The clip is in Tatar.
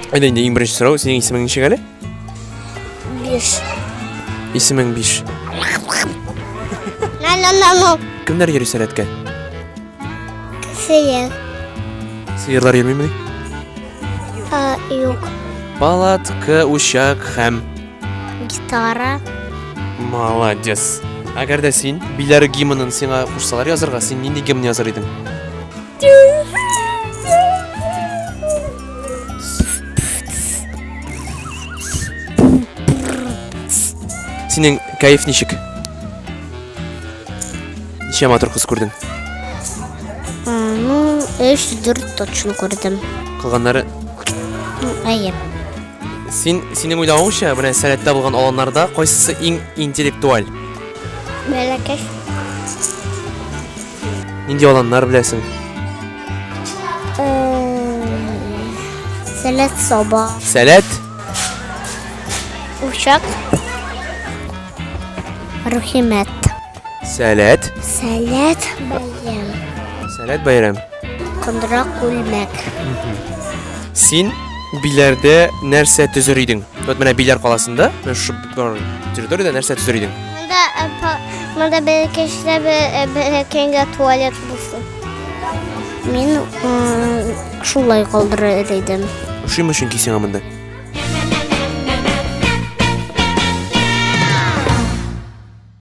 Әйдә, ең бірінші сұрау, сенің есімің нешек әлі? 5. Есімің 5. Кімдер йөри сәләткә? Сыйыр. Сыерлар йөрмейме ни? Юк. Палатка, учак һәм... Гитара. Молодец. Әгәр дә син биләр гимнын сиңа кушсалар язарга, син нинди гимн язар идең? Синең кайф ничек? Ничә матур кыз күрдең? 3-4 точно күрдем. Кылганнары Әйе. Синең уйлавыңча, менә сәләттә булган аланнарда кайсысы иң интеллектуаль? Бәләкәш. Нинди аланнар беләсең? Сәләт соба. Сәләт, Учак. Рухимәт. сәләт, Сәләт бәйәм. сәләт бәйрәм. Кындыра күлмәк. Син биләрдә нәрсә төзер идең? Вот менә Биләр каласында, менә шу территорияда нәрсә төзер идең? Монда бәләкәштә бәләкәнгә туалет булсын. Мин шулай калдырыр идем. Шуймы чөнки сиңа монда?